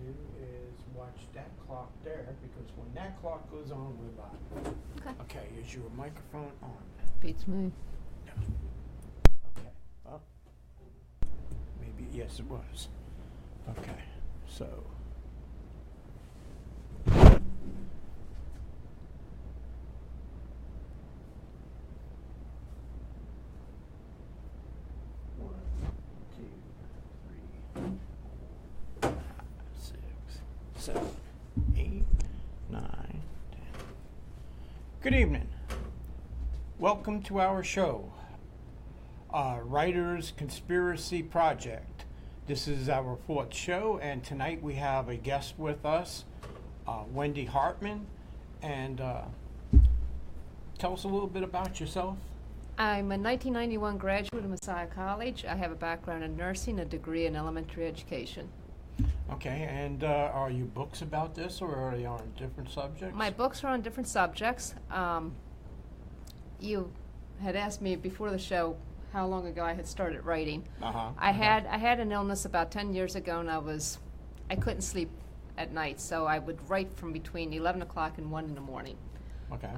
do is watch that clock there, because when that clock goes on, we're live. Okay, is your microphone on? Beats me. No. Okay, well, maybe, yes, it was. Okay, so. Seven, 8, 9, 10. Good evening. Welcome to our show, Writers Conspiracy Project. This is our 4th show, and tonight we have a guest with us, Wendy Hartman. And tell us a little bit about yourself. I'm a 1991 graduate of Messiah College. I have a background in nursing, a degree in elementary education. Okay, and are your books about this, or are they on different subjects? My books are on different subjects. You had asked me before the show how long ago I had started writing. I had an illness about 10 years ago, and I couldn't sleep at night, so I would write from between 11 o'clock and 1 in the morning. Okay.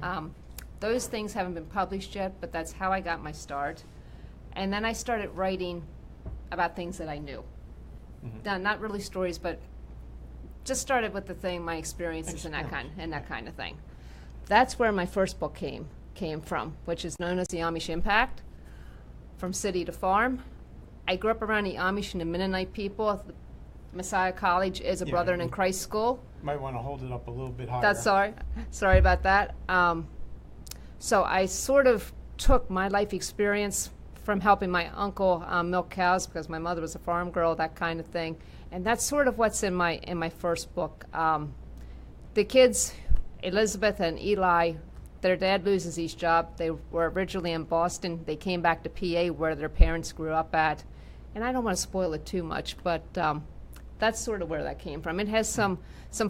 Those things haven't been published yet, but that's how I got my start. And then I started writing about things that I knew. Not really stories, but just started with my experiences and that kind of thing. That's where my first book came from, which is known as the Amish Impact, From City to Farm. I grew up around the Amish and the Mennonite people. Messiah College is a Brethren in Christ school. Might want to hold it up a little bit higher. That's sorry about that. So I sort of took my life experience from helping my uncle milk cows, because my mother was a farm girl, that kind of thing. And that's sort of what's in my first book. The kids, Elizabeth and Eli, their dad loses his job. They were originally in Boston. They came back to PA where their parents grew up at. And I don't want to spoil it too much, but that's sort of where that came from. It has some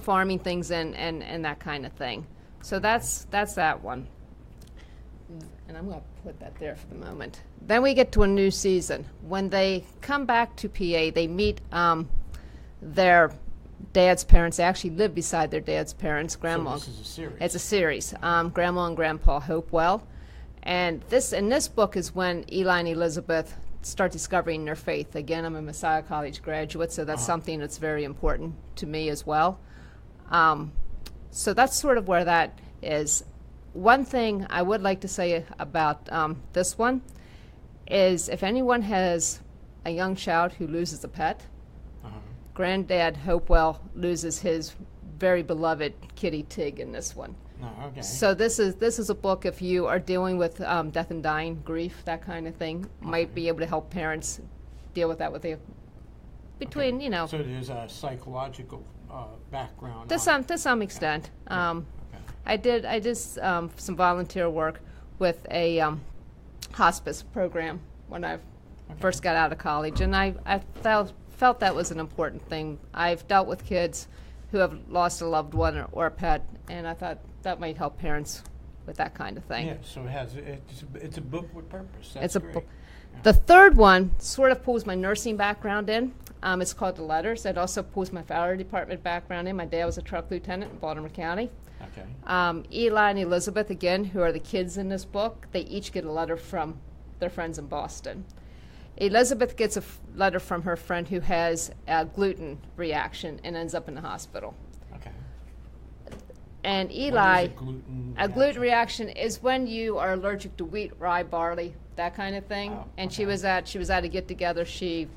farming things and that kind of thing. So that's that one. And I'm going to put that there for the moment. Then we get to a new season. When they come back to PA, they meet their dad's parents. They actually live beside their dad's parents. Grandma. So this is a series. It's a series. Grandma and Grandpa Hopewell. And in this book is when Eli and Elizabeth start discovering their faith. Again, I'm a Messiah College graduate, so that's something that's very important to me as well. So that's sort of where that is. One thing I would like to say about this one is if anyone has a young child who loses a pet, Granddad Hopewell loses his very beloved kitty Tig in this one. Oh, okay. So this is a book if you are dealing with death and dying, grief, that kind of thing, might be able to help parents deal with that So there's a psychological background. To some extent. I did some volunteer work with a hospice program when I first got out of college, and I felt that was an important thing. I've dealt with kids who have lost a loved one or a pet, and I thought that might help parents with that kind of thing. Yeah, so it's a book with purpose. That's it's a great. book. Yeah. The third one sort of pulls my nursing background in. It's called The Letters. It also pulls my fire department background in. My dad was a truck lieutenant in Baltimore County. Okay. Eli and Elizabeth, again, who are the kids in this book, they each get a letter from their friends in Boston. Elizabeth gets a letter from her friend who has a gluten reaction and ends up in the hospital. Okay. And Eli, a gluten reaction is when you are allergic to wheat, rye, barley, that kind of thing. Oh, and okay. she was at a get together. She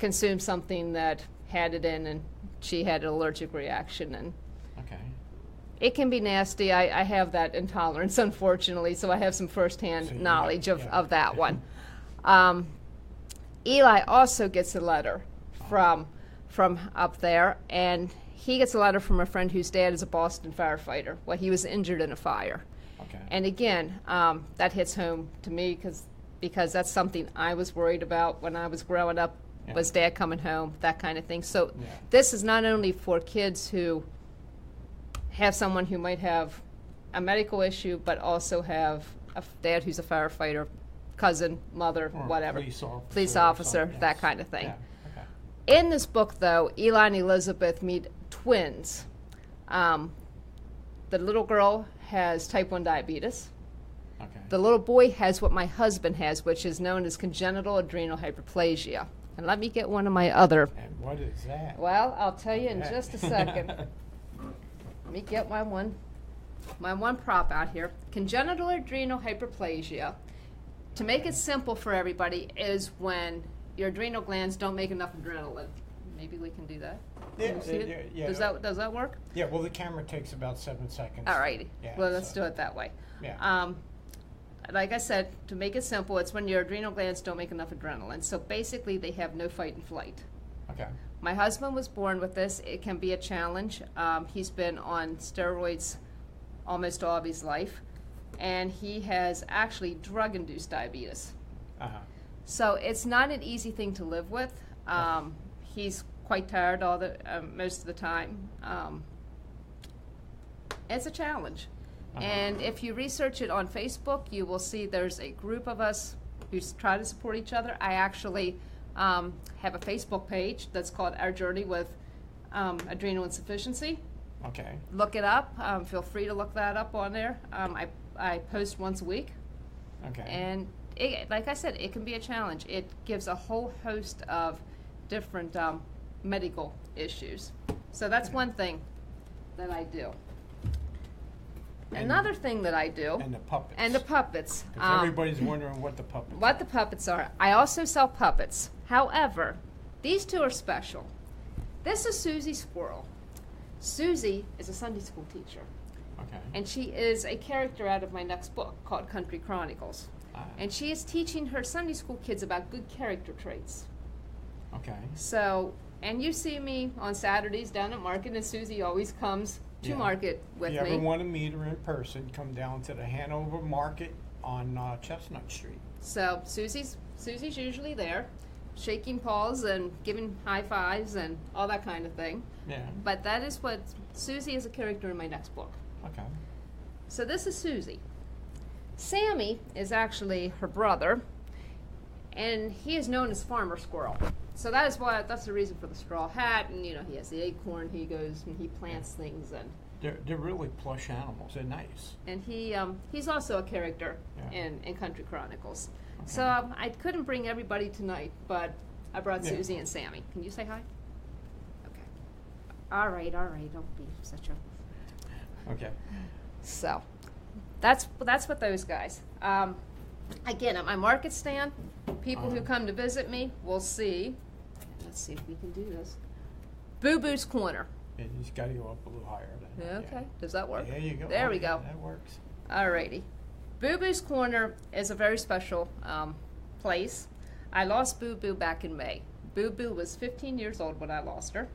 consumed something that had it in, and she had an allergic reaction. And okay. it can be nasty. I have that intolerance, unfortunately, so I have some firsthand knowledge of that one. Eli also gets a letter from up there, and he gets a letter from a friend whose dad is a Boston firefighter. Well, he was injured in a fire. Okay. And again, that hits home to me because that's something I was worried about when I was growing up, was Dad coming home, that kind of thing. So this is not only for kids who have someone who might have a medical issue, but also have a dad who's a firefighter, cousin, mother, or whatever, police officer, that kind of thing. Yeah. In this book, though, Eli and Elizabeth meet twins. The little girl has type 1 diabetes. Okay. The little boy has what my husband has, which is known as congenital adrenal hyperplasia. And let me get one of my other. And what is that? Well, I'll tell you in just a second. Let me get my one prop out here. Congenital adrenal hyperplasia, to make it simple for everybody, is when your adrenal glands don't make enough adrenaline. Maybe we can do that. Yeah, Can you see it? yeah. Does that work? Yeah, well, the camera takes about 7 seconds. All righty. Yeah, Well, let's do it that way. Yeah. Like I said, to make it simple, it's when your adrenal glands don't make enough adrenaline. So basically, they have no fight and flight. Okay. My husband was born with this. It can be a challenge. He's been on steroids almost all of his life, and he has actually drug-induced diabetes. Uh-huh. So it's not an easy thing to live with. He's quite tired most of the time. It's a challenge. And if you research it on Facebook, you will see there's a group of us who try to support each other. I actually have a Facebook page that's called Our Journey with Adrenal Insufficiency. Okay. Look it up. Feel free to look that up on there. I post once a week. Okay. And like I said, it can be a challenge. It gives a whole host of different medical issues. So that's one thing that I do. Another thing that I do. And the puppets. And the puppets. 'Cause everybody's wondering what the puppets What the puppets are. I also sell puppets. However, these two are special. This is Susie Squirrel. Susie is a Sunday school teacher. Okay. And she is a character out of my next book called Country Chronicles. And she is teaching her Sunday school kids about good character traits. Okay. So, and you see me on Saturdays down at market, and Susie always comes to Yeah. market with If you me. ever want to meet her in person, come down to the Hanover Market on Chestnut Street. So Susie's usually there, shaking paws and giving high fives and all that kind of thing. Yeah. But that is what Susie is a character in my next book. Okay. So this is Susie. Sammy is actually her brother, and he is known as Farmer Squirrel. So that's the reason for the straw hat, and he has the acorn. He goes and he plants things, and They're really plush animals. They're nice. and he's also a character Yeah. in Country Chronicles. Okay. So I couldn't bring everybody tonight, but I brought Yeah. Susie and Sammy. Can you say hi? Okay. All right. Don't be such a. Okay. So, that's what those guys. Again, at my market stand, people who come to visit me will see. Let's see if we can do this. Boo Boo's Corner. And you just got to go up a little higher. Than that, Okay. Does that work? There you go. There Oh, we yeah, go. That works. Alrighty. Boo Boo's Corner is a very special place. I lost Boo Boo back in May. Boo Boo was 15 years old when I lost her.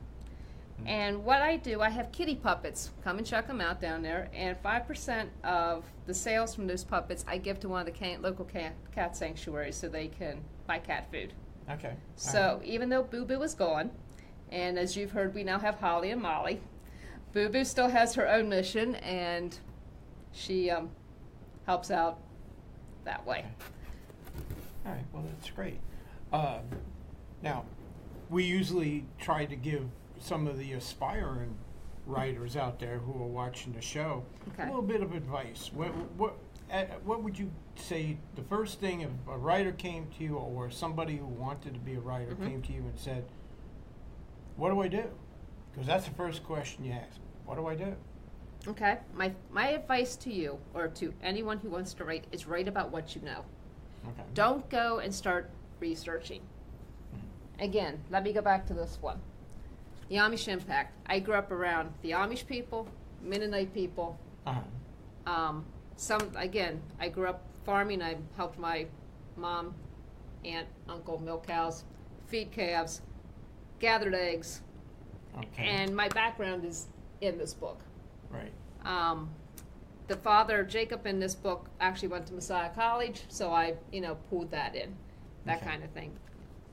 And what I do, I have kitty puppets. Come and check them out down there. And 5% of the sales from those puppets I give to one of the local cat sanctuaries so they can buy cat food. Okay. So even though Boo Boo is gone, and as you've heard, we now have Holly and Molly, Boo Boo still has her own mission, and she helps out that way. All right. Well, that's great. Now, we usually try to give some of the aspiring writers out there who are watching the show a little bit of advice. What would you say the first thing if a writer came to you, or somebody who wanted to be a writer came to you and said, "What do I do?" Because that's the first question you ask. What do I do? Okay. My advice to you, or to anyone who wants to write, is write about what you know. Okay. Don't go and start researching. Again, let me go back to this one. The Amish impact. I grew up around the Amish people, Mennonite people. Uh-huh. I grew up farming. I helped my mom, aunt, uncle milk cows, feed calves, gathered eggs, Okay. and my background is in this book. Right. The father, Jacob, in this book actually went to Messiah College, so I, pulled that in, that Okay. kind of thing.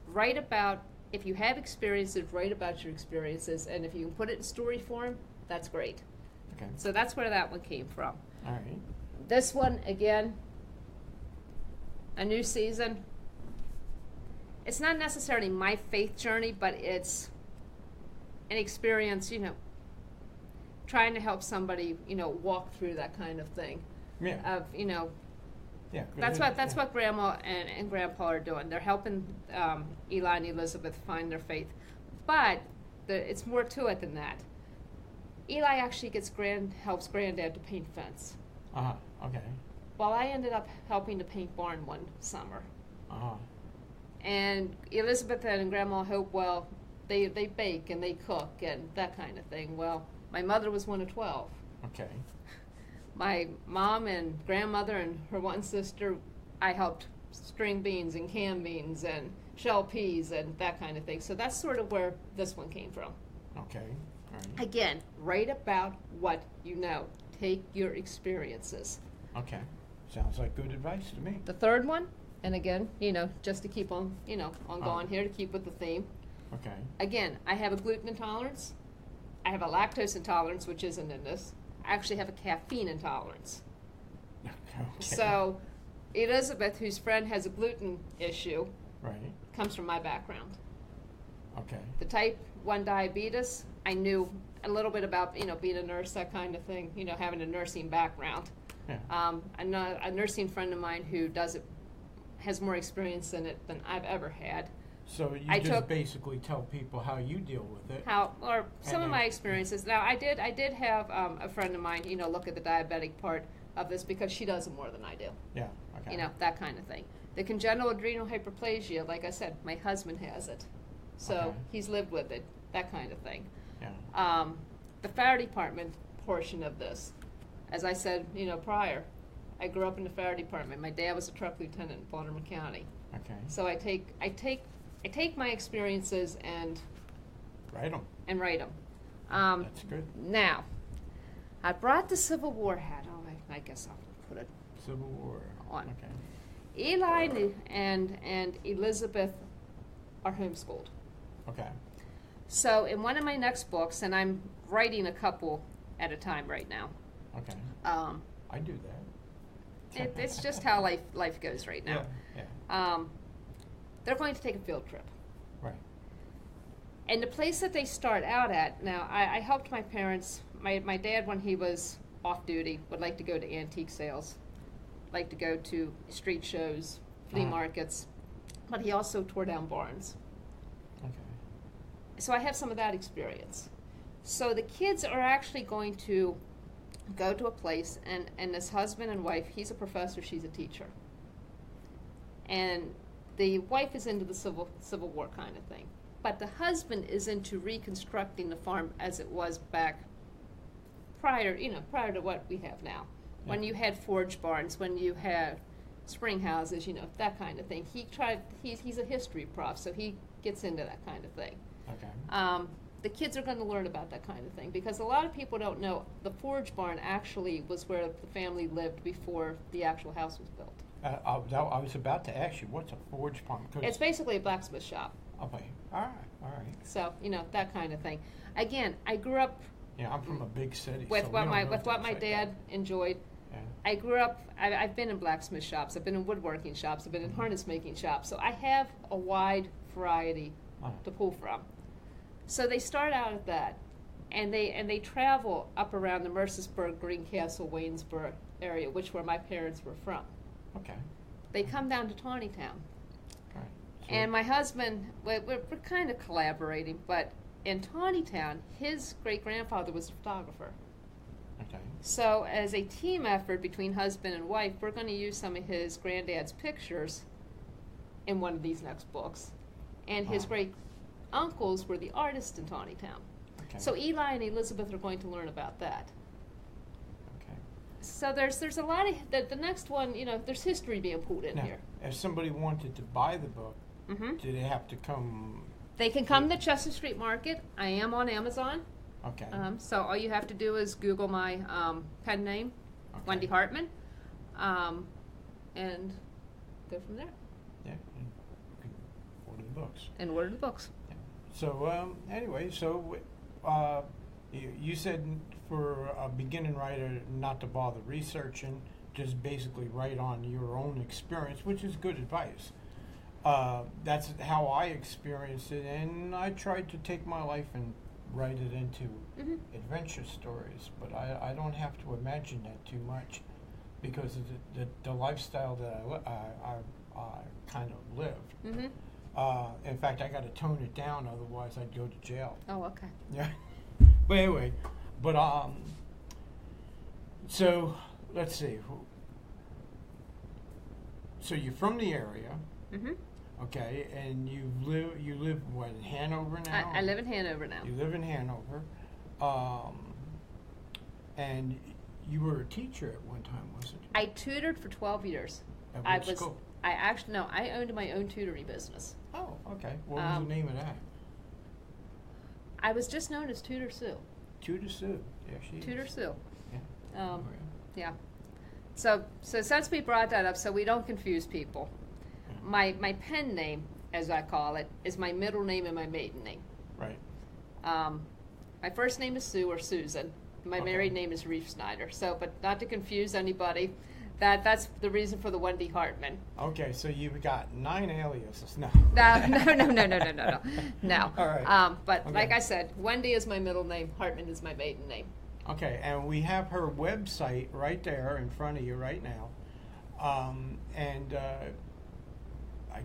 Write about, if you have experiences, write about your experiences, and if you can put it in story form, that's great. Okay. So that's where that one came from. All right. This one, again, a new season. it's not necessarily my faith journey, but it's an experience, trying to help somebody, walk through that kind of thing. Yeah. Of, Yeah. that's what Grandma and Grandpa are doing. They're helping Eli and Elizabeth find their faith. But it's more to it than that. Eli actually helps Granddad to paint fence. Okay. While I ended up helping to paint barn one summer. And Elizabeth and Grandma Hope, well, they bake and they cook and that kind of thing. Well, my mother was one of 12. Okay. My mom and grandmother and her one sister, I helped string beans and canned beans and shell peas and that kind of thing. So that's sort of where this one came from. Okay. All right. Again, write about what you know. Take your experiences. Okay. Sounds like good advice to me. The third one, and again, just to keep on, on going here, to keep with the theme. Okay. Again, I have a gluten intolerance. I have a lactose intolerance, which isn't in this. I actually have a caffeine intolerance. Okay. So Elizabeth, whose friend has a gluten issue, Right. comes from my background. Okay. The type 1 diabetes, I knew a little bit about, being a nurse, that kind of thing, having a nursing background. Yeah. A nursing friend of mine who does it has more experience in it than I've ever had. So you just basically tell people how you deal with it. Some of my experiences. Now, I did have a friend of mine, look at the diabetic part of this because she does it more than I do. Yeah. Okay. That kind of thing. The congenital adrenal hyperplasia, like I said, my husband has it. So Okay. he's lived with it, that kind of thing. Yeah. The fire department portion of this, as I said, prior, I grew up in the fire department. My dad was a truck lieutenant in Baltimore County. Okay. So I take my experiences and Write them. write them. That's good. Now, I brought the Civil War hat. Oh, I guess I'll put it Civil War. on. Okay. Eli and Elizabeth are homeschooled. Okay. So in one of my next books, and I'm writing a couple at a time right now. Okay. I do that. It's just how life goes right now. Yeah. They're going to take a field trip. Right. And the place that they start out at, now I helped my parents, my dad when he was off duty would like to go to antique sales, like to go to street shows, flea markets, but he also tore down barns. Okay. So I have some of that experience. So the kids are actually going to go to a place, and this husband and wife, he's a professor, she's a teacher. And the wife is into the Civil War kind of thing. But the husband is into reconstructing the farm as it was back prior to what we have now. Yeah. When you had forge barns, when you had spring houses, that kind of thing. He's a history prof, so he gets into that kind of thing. Okay. The kids are going to learn about that kind of thing because a lot of people don't know the forge barn actually was where the family lived before the actual house was built. I was about to ask you, what's a forge barn? It's basically a blacksmith shop. Okay. All right. So, that kind of thing. Again, I grew up Yeah, I'm from a big city. with so what we my don't know things like dad that. enjoyed. Yeah. I grew up, I've been in blacksmith shops, I've been in woodworking shops, I've been in harness making shops, so I have a wide variety to pull from. So they start out at that, and they travel up around the Mercersburg, Greencastle, Waynesboro area, which where my parents were from. Okay. They come down to Tawnytown. All right. So And my husband, we're kind of collaborating, but in Tawnytown, his great-grandfather was a photographer. Okay. So as a team effort between husband and wife, we're going to use some of his granddad's pictures in one of these next books. And his great-uncles were the artists in Tawnytown. Okay. So Eli and Elizabeth are going to learn about that. Okay. So there's a lot of, the next one, there's history being pulled in Now, here. if somebody wanted to buy the book, Mhm. do they have to come? They can come to Chester Street Market. I am on Amazon. Okay. So all you have to do is Google my pen name, Okay. Wendy Hartman, and go from there. Yeah. And you can order the books. And order the books. So anyway, you said for a beginning writer not to bother researching, just basically write on your own experience, which is good advice. That's how I experienced it, and I tried to take my life and write it into adventure stories, but I don't have to imagine that too much, because of the lifestyle that I kind of lived. In fact, I got to tone it down, otherwise I'd go to jail. Oh, okay. Yeah. But anyway, so let's see. So you're from the area, okay, and you live what, in Hanover now? I live in Hanover now. You live in Hanover, and you were a teacher at one time, wasn't you? I tutored for 12 years. At what school? I owned my own tutoring business. Oh, okay. What was the name of that? I was just known as Tutor Sue. Tutor Sue. Yeah, she Tutor is. Sue. Yeah. Yeah. So since we brought that up, so we don't confuse people, my pen name, as I call it, is my middle name and my maiden name. Right. My first name is Sue or Susan. My married name is Reef Snyder. So, but not to confuse anybody, that's the reason for the Wendy Hartman. Okay, so you've got 9 aliases. No. No. All right. But okay. Like I said, Wendy is my middle name. Hartman is my maiden name. Okay, and we have her website right there in front of you right now. I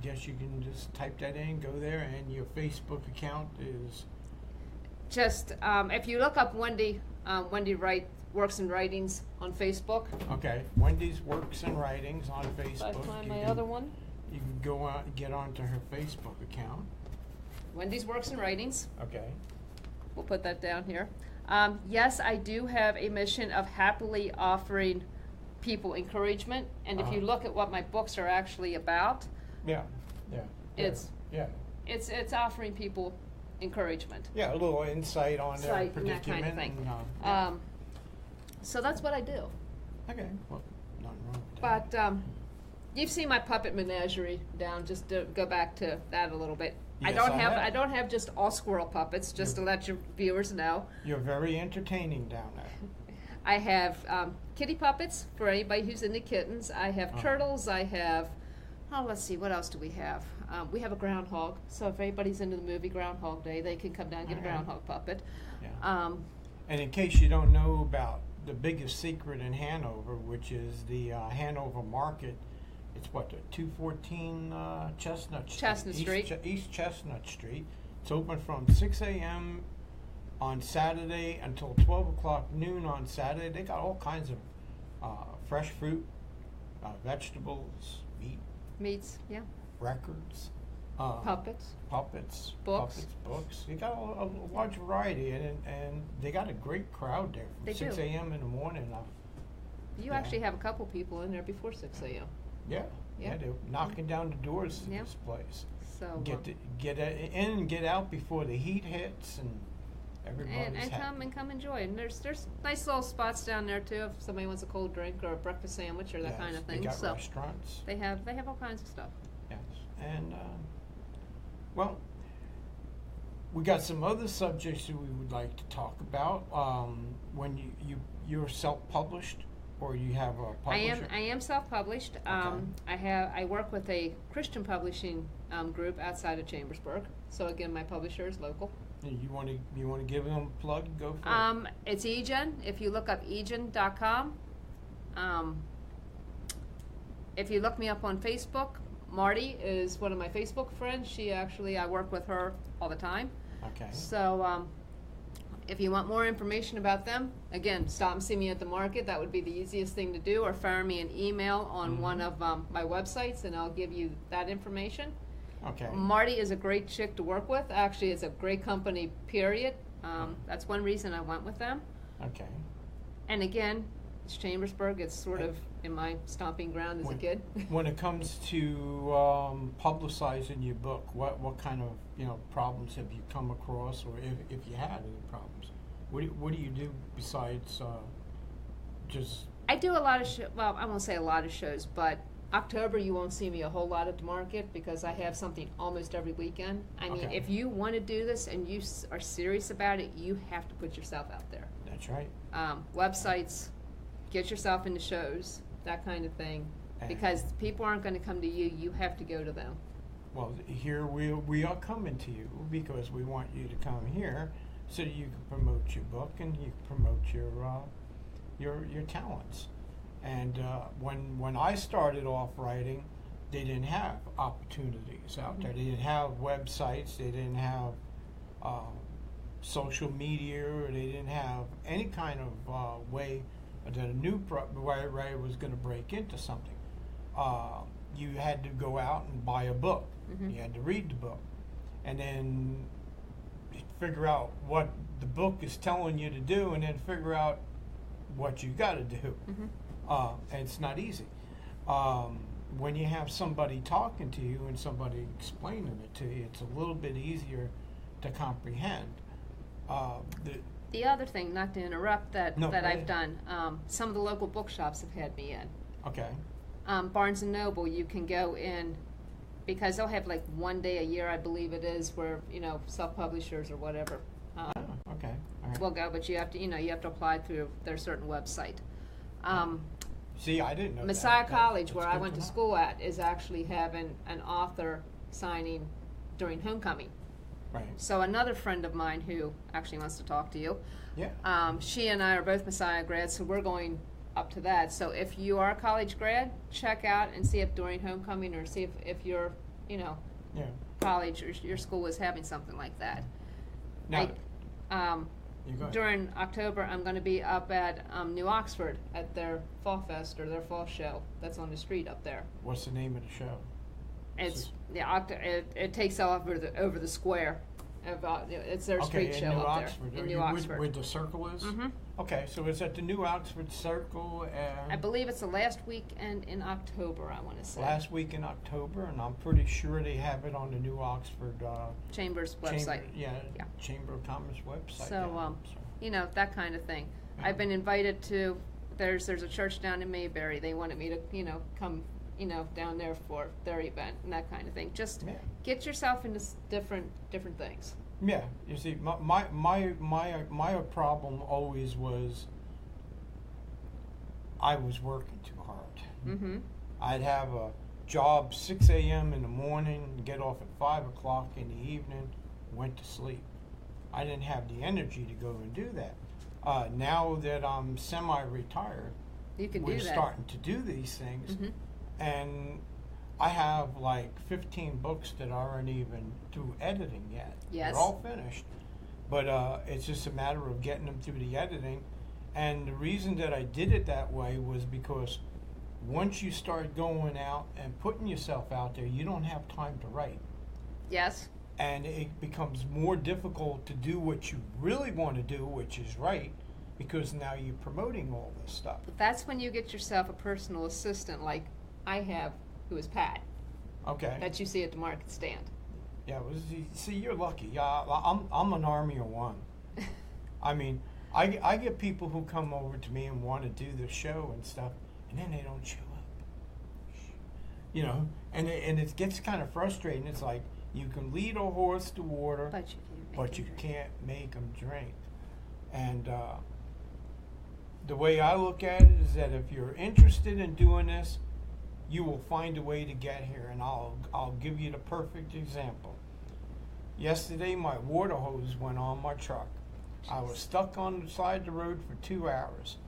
guess you can just type that in, go there, and your Facebook account is? Just, if you look up Wendy Works and Writings on Facebook. Okay, Wendy's Works and Writings on Facebook. If I find my other one. You can go out, get onto her Facebook account. Wendy's Works and Writings. Okay. We'll put that down here. Yes, I do have a mission of happily offering people encouragement, and if you look at what my books are actually about, it's offering people encouragement. Yeah, a little insight on their predicament. That kind of thing. So that's what I do. Okay, well, nothing wrong with that. But you've seen my puppet menagerie down. Just to go back to that a little bit. Yes, I don't have just all squirrel puppets. Just to let your viewers know. You're very entertaining down there. I have kitty puppets for anybody who's into kittens. I have turtles. I have, let's see, what else do we have? We have a groundhog. So if anybody's into the movie Groundhog Day, they can come down and get a groundhog puppet. Yeah. And in case you don't know about the biggest secret in Hanover, which is the Hanover Market, it's what, the 214 Chestnut Street? Chestnut Street. East Chestnut Street. It's open from 6 a.m. on Saturday until 12 o'clock noon on Saturday. They got all kinds of fresh fruit, vegetables, meats, yeah. Records. Puppets. Books. You got a large variety, and they got a great crowd there from 6 a.m. in the morning. You actually have a couple people in there before 6 a.m. Yeah, they're knocking down the doors to this place. So get in and get out before the heat hits, and everybody's happy. come enjoy. And there's nice little spots down there too if somebody wants a cold drink or a breakfast sandwich or that kind of thing. They got restaurants. They have all kinds of stuff. Yes, and well, we got some other subjects that we would like to talk about. When you're self-published, or you have a publisher? I am self-published. Okay. I work with a Christian publishing group outside of Chambersburg. So again, my publisher is local. You want to give them a plug? Go for it. It's eGen. If you look up eGen.com. If you look me up on Facebook, Marty is one of my Facebook friends. I work with her all the time. Okay. So if you want more information about them, again, stop and see me at the market. That would be the easiest thing to do, or fire me an email on one of my websites, and I'll give you that information. Okay. Marty is a great chick to work with. Actually, it's a great company, period. That's one reason I went with them. Okay. And again, it's Chambersburg. It's sort of in my stomping ground as a kid. When it comes to publicizing your book, what kind of problems have you come across, or if you had any problems? What do you do besides just? I do a lot of well, I won't say a lot of shows, but October you won't see me a whole lot at the market because I have something almost every weekend. I mean, if you want to do this and you are serious about it, you have to put yourself out there. That's right. Websites, get yourself into shows, that kind of thing, because people aren't going to come to you. You have to go to them. Well, here we are coming to you because we want you to come here so that you can promote your book and you can promote your talents. And when I started off writing, they didn't have opportunities out there. They didn't have websites. They didn't have social media. Or they didn't have any kind of way that a new writer was going to break into something. You had to go out and buy a book. You had to read the book, and then figure out what the book is telling you to do, and then figure out what you got to do. And it's not easy. When you have somebody talking to you and somebody explaining it to you, it's a little bit easier to comprehend. The other thing, not to interrupt, that No, that go I've ahead. done, some of the local bookshops have had me in. Okay. Barnes and Noble, you can go in because they'll have like one day a year, I believe it is, where self-publishers or whatever Okay. All right. will go, but you have to apply through their certain website. See, I didn't know Messiah that. College, That's where I good went to know. school at, is actually having an author signing during homecoming. Right. So another friend of mine who actually wants to talk to you, Yeah. she and I are both Messiah grads, so we're going up to that. So if you are a college grad, check out and see if during homecoming or see if your Yeah. college or your school is having something like that. Now, I, you go ahead. during October, I'm going to be up at New Oxford at their Fall Fest or their Fall Show. That's on the street up there. What's the name of the show? It's it takes off over the square. It's their street show in New up Oxford. there in Are New you Oxford. Where the circle is? Okay, so it's at the New Oxford Circle. I believe it's the last weekend in October, I want to say. Last week in October, and I'm pretty sure they have it on the New Oxford Chamber's website. Yeah, Yeah. Chamber of Commerce website. So, yeah, that kind of thing. Yeah. I've been invited to, there's a church down in Mayberry. They wanted me to, come, down there for their event and that kind of thing. Just Yeah. get yourself into different things. Yeah, you see, my problem always was I was working too hard. Mm-hmm. I'd have a job 6 a.m. in the morning, get off at 5 o'clock in the evening, went to sleep. I didn't have the energy to go and do that. Now that I'm semi-retired, You can we're do that. starting to do these things, Mhm. and I have like 15 books that aren't even through editing yet. Yes. They're all finished, but it's just a matter of getting them through the editing. And the reason that I did it that way was because once you start going out and putting yourself out there, you don't have time to write. Yes. And it becomes more difficult to do what you really want to do, which is write, because now you're promoting all this stuff. But that's when you get yourself a personal assistant like I have, who is Pat, Okay. that you see at the market stand. Yeah, well, see, you're lucky. I'm an army of one. I mean, I get people who come over to me and want to do the show and stuff, and then they don't show up. You know, and it gets kind of frustrating. It's like you can lead a horse to water, But you can't make them drink. And the way I look at it is that if you're interested in doing this, you will find a way to get here. And I'll give you the perfect example. Yesterday, my water hose went on my truck. I was stuck on the side of the road for 2 hours.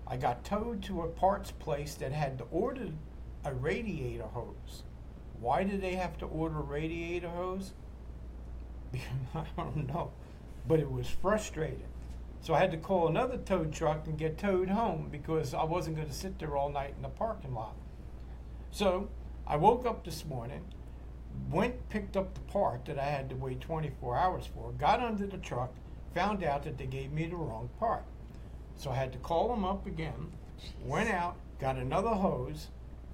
I got towed to a parts place that had to order a radiator hose. Why did they have to order a radiator hose? I don't know, but it was frustrating. So I had to call another tow truck and get towed home because I wasn't going to sit there all night in the parking lot. So I woke up this morning, picked up the part that I had to wait 24 hours for, got under the truck, found out that they gave me the wrong part. So I had to call them up again, went out, got another hose,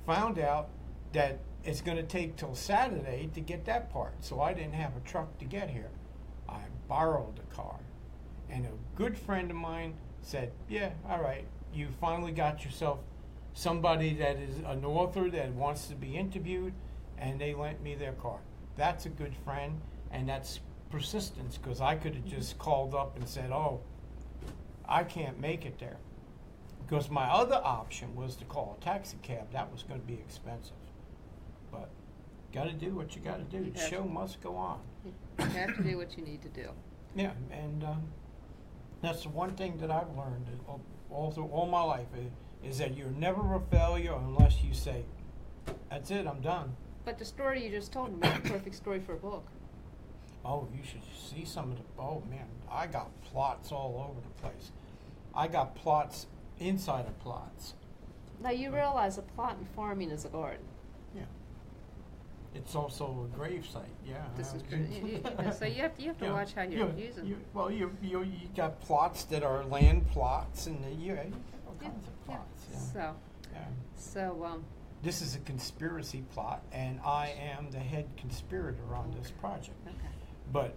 found out that it's going to take till Saturday to get that part. So I didn't have a truck to get here. I borrowed a car. And a good friend of mine said, yeah, all right, you finally got yourself somebody that is an author that wants to be interviewed, and they lent me their car. That's a good friend, and that's persistence, because I could have just called up and said, oh, I can't make it there. Because my other option was to call a taxi cab. That was going to be expensive. But got to do what you got to do. The show must go on. You have to do what you need to do. Yeah, and that's the one thing that I've learned all through all my life is that you're never a failure unless you say, "That's it, I'm done." But the story you just told me is the perfect story for a book. Oh, you should see some of the. Oh man, I got plots all over the place. I got plots inside of plots. Now you realize a plot in farming is a garden. Yeah. It's also a grave site. Yeah. This is true. So you have to watch how you're using. You got plots that are land plots, and you got all kinds of plots. Yeah. So. This is a conspiracy plot, and I am the head conspirator on this project. Okay. But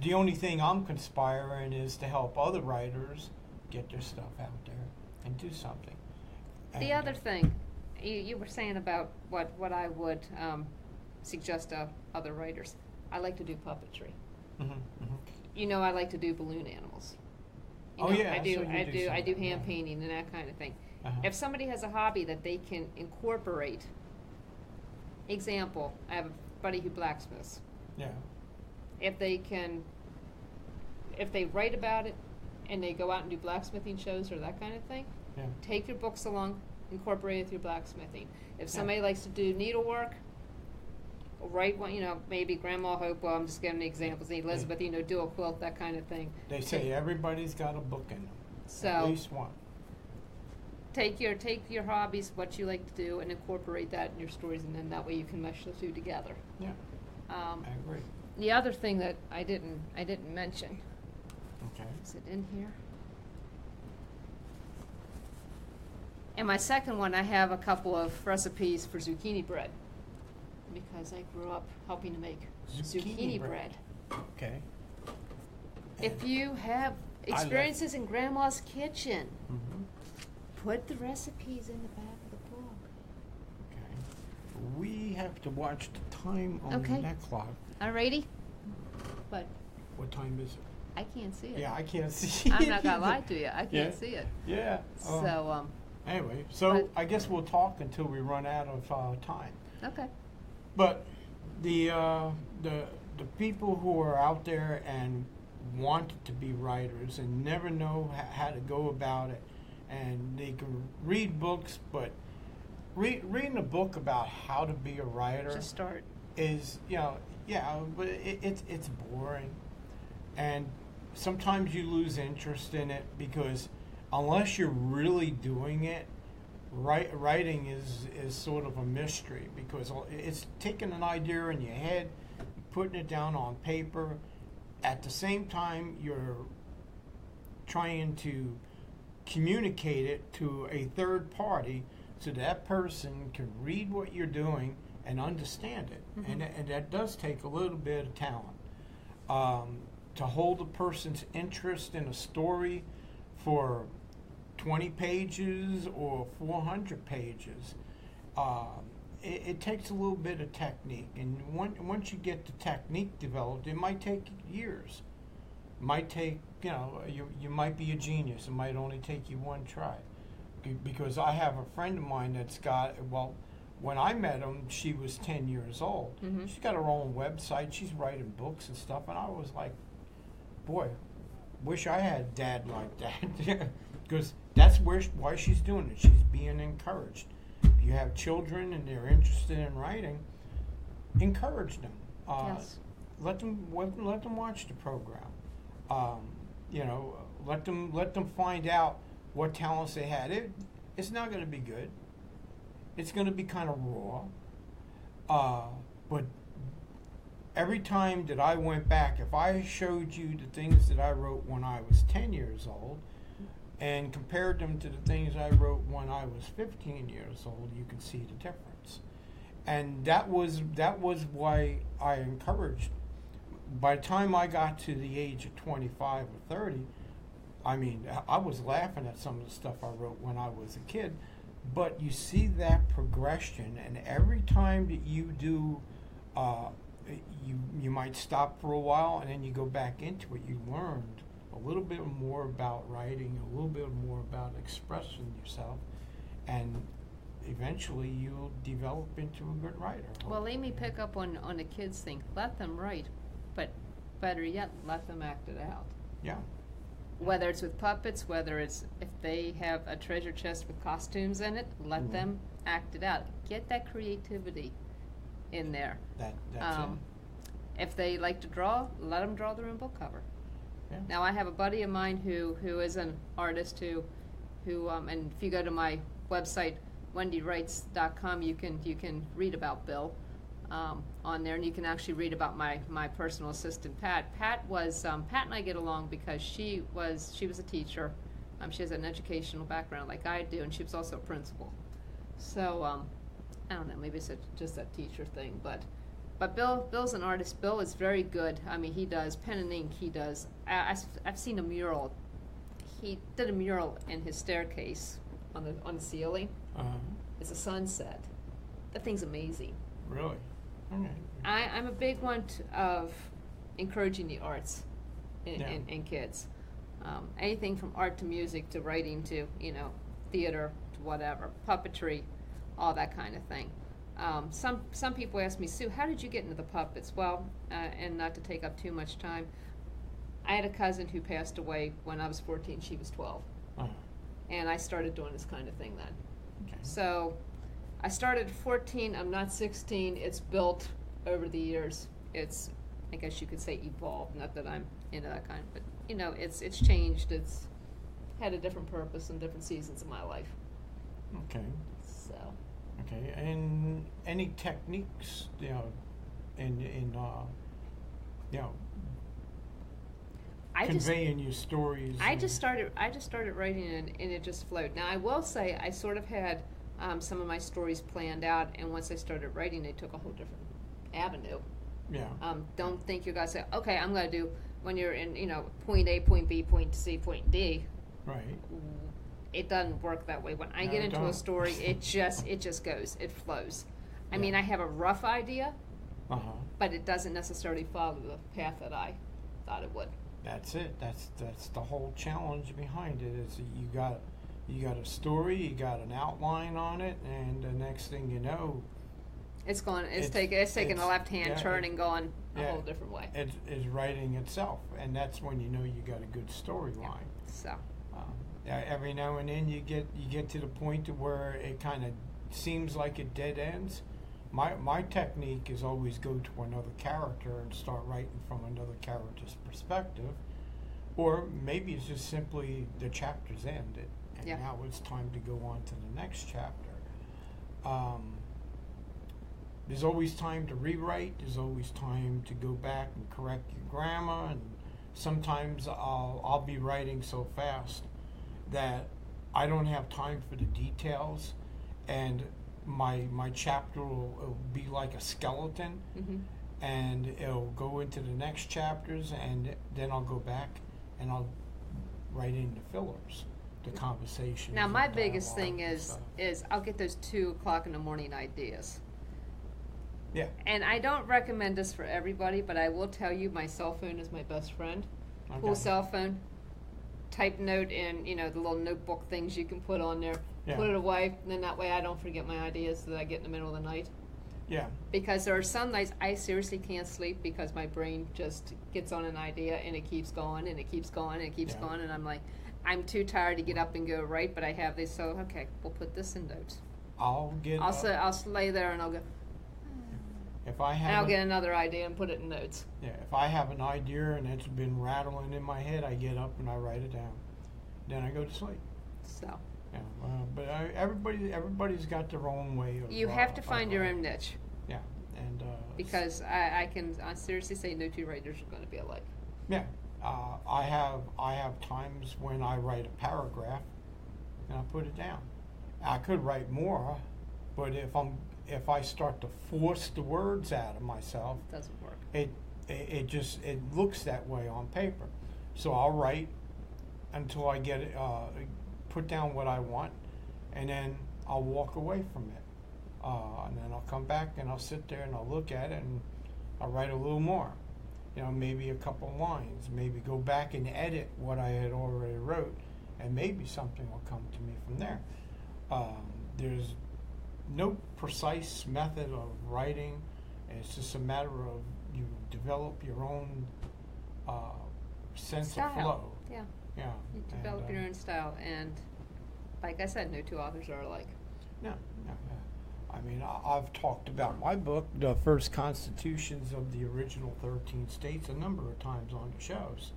the only thing I'm conspiring is to help other writers get their stuff out there and do something. The other thing, you were saying about what I would suggest to other writers. I like to do puppetry. Mm-hmm, mm-hmm. You know, I like to do balloon animals. You Oh know, yeah, I do hand painting and that kind of thing. Uh-huh. If somebody has a hobby that they can incorporate, example, I have a buddy who blacksmiths. Yeah. If they write about it and they go out and do blacksmithing shows or that kind of thing, Yeah. take your books along, incorporate it with your blacksmithing. If somebody likes to do needlework, write one, maybe Grandma Hope, well, I'm just giving examples, Elizabeth, do a quilt, that kind of thing. They say everybody's got a book in them. So at least one. Take your hobbies, what you like to do, and incorporate that in your stories, and then that way you can mesh the two together. Yeah. I agree. The other thing that I didn't mention. Okay. Is it in here? And my second one, I have a couple of recipes for zucchini bread, because I grew up helping to make zucchini bread. Okay. If you have experiences in Grandma's kitchen, put the recipes in the back of the book. Okay. We have to watch the time on that clock. Alrighty. But What time is it? I can't see it. Yeah, I can't see it. I'm not gonna lie to you. I can't see it. Yeah. So Anyway, so I guess we'll talk until we run out of time. okay. But the people who are out there and want to be writers and never know how to go about it, and they can read books, but reading a book about how to be a writer Just start. is but it's boring, and sometimes you lose interest in it because unless you're really doing it, writing is sort of a mystery, because it's taking an idea in your head, putting it down on paper. At the same time, you're trying to communicate it to a third party so that person can read what you're doing and understand it. And that does take a little bit of talent. To hold a person's interest in a story for 20 pages or 400 pages, it takes a little bit of technique. And once you get the technique developed, it might take years. It might take, you might be a genius. It might only take you one try. Because I have a friend of mine that's got, when I met him, she was 10 years old. She's got her own website. She's writing books and stuff. And I was like, boy, wish I had a dad like that. Because that's why she's doing it. She's being encouraged. If you have children and they're interested in writing, encourage them. Yes. Let them watch the program. Let them find out what talents they had. It's not going to be good. It's going to be kind of raw. But every time that I went back, if I showed you the things that I wrote when I was 10 years old and compared them to the things I wrote when I was 15 years old, you can see the difference. And that was why I encouraged. By the time I got to the age of 25 or 30, I mean, I was laughing at some of the stuff I wrote when I was a kid, but you see that progression, and every time that you do, you might stop for a while, and then you go back into it. You learned a little bit more about writing, a little bit more about expressing yourself, and eventually you'll develop into a good writer. Well, let me pick up on the kids thing. Let them write, but better yet, let them act it out. Yeah. Whether it's with puppets, whether it's if they have a treasure chest with costumes in it, let them act it out. Get that creativity in there. That's it. If they like to draw, let them draw their own book cover. Yeah. Now, I have a buddy of mine who is an artist who and if you go to my website, wendywrites.com, you can read about Bill on there, and you can actually read about my personal assistant, Pat. Pat and I get along because she was a teacher. She has an educational background like I do, and she was also a principal. So, I don't know, maybe it's just a teacher thing, but Bill's an artist. Bill is very good. I mean, he does pen and ink. He does. I've seen a mural. He did a mural in his staircase on the ceiling. It's a sunset. That thing's amazing. Really? Okay. I'm a big one of encouraging the arts in kids. Anything from art to music to writing to theater to whatever, puppetry, all that kind of thing. Some people ask me, Sue, how did you get into the puppets? Well, and not to take up too much time, I had a cousin who passed away when I was 14. She was 12. And I started doing this kind of thing then. Okay. So I started at 14. I'm not 16. It's built over the years. It's, I guess you could say, evolved. Not that I'm into that kind, but it's changed. It's had a different purpose in different seasons of my life. Okay. So. Okay. And any techniques, conveying your stories. I just started writing and it just flowed. Now I will say I sort of had some of my stories planned out, and once I started writing, they took a whole different avenue. Yeah. Don't think you're gonna say, okay, I'm gonna do when you're in point A, point B, point C, point D. Right. It doesn't work that way. When I get into a story, it just goes, it flows. I mean, I have a rough idea, but it doesn't necessarily follow the path that I thought it would. That's it. That's the whole challenge behind it. Is that you got a story, you got an outline on it, and the next thing you know, it's taking a left-hand turn and going a whole different way. It's writing itself, and that's when you know you got a good storyline. Yeah. So. Every now and then you get to the point to where it kind of seems like it dead ends. My technique is always go to another character and start writing from another character's perspective, or maybe it's just simply the chapter's ended and now it's time to go on to the next chapter. There's always time to rewrite. There's always time to go back and correct your grammar, and sometimes I'll be writing so fast that I don't have time for the details, and my chapter will be like a skeleton, and it'll go into the next chapters, and then I'll go back and I'll write in the fillers, the conversation. Now my biggest thing is I'll get those 2:00 in the morning ideas. Yeah. And I don't recommend this for everybody, but I will tell you my cell phone is my best friend. Okay. Cool cell phone. Type note in, the little notebook things you can put on there. Yeah. Put it away, and then that way I don't forget my ideas that I get in the middle of the night. Yeah. Because there are some nights I seriously can't sleep because my brain just gets on an idea and it keeps going and it keeps going and it keeps going, and I'm like, I'm too tired to get up and go write, but I have this, so okay, we'll put this in notes. I'll lay there and I'll go. If I have, and I'll get another idea and put it in notes. Yeah, if I have an idea and it's been rattling in my head, I get up and I write it down. Then I go to sleep. So. Yeah, but everybody's got their own way of. You have to find your own niche. Yeah, and. Because I seriously say no two writers are going to be alike. Yeah, I have times when I write a paragraph, and I put it down. I could write more, but if I start to force the words out of myself, it doesn't work. It looks that way on paper. So I'll write until I get it, put down what I want, and then I'll walk away from it. And then I'll come back and I'll sit there and I'll look at it and I'll write a little more. Maybe a couple lines. Maybe go back and edit what I had already wrote, and maybe something will come to me from there. no precise method of writing. It's just a matter of you develop your own sense Style. of flow. Yeah. Yeah. You develop your own style, and like I said, no two authors are alike. No, no, no. I mean, I've talked about my book, The First Constitutions of the Original 13 States, a number of times on the shows.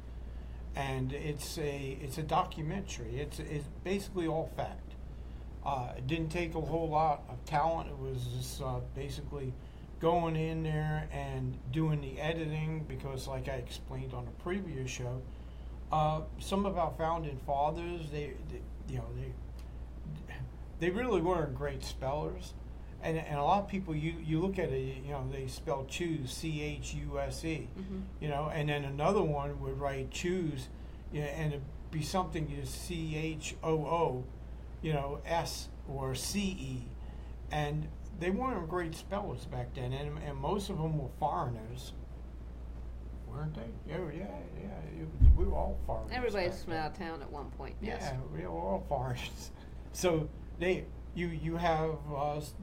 And it's a documentary. It's basically all fact. It didn't take a whole lot of talent. It was just basically going in there and doing the editing, because like I explained on a previous show, some of our founding fathers, they really weren't great spellers. And a lot of people, you look at it, they spell choose, C-H-U-S-E, and then another one would write choose, and it'd be something C-H-O-O, S or C-E. And they weren't great spellers back then, and most of them were foreigners, weren't they? Yeah. We were all foreigners. Everybody's from out of town at one point. Yes. Yeah, we were all foreigners. So you have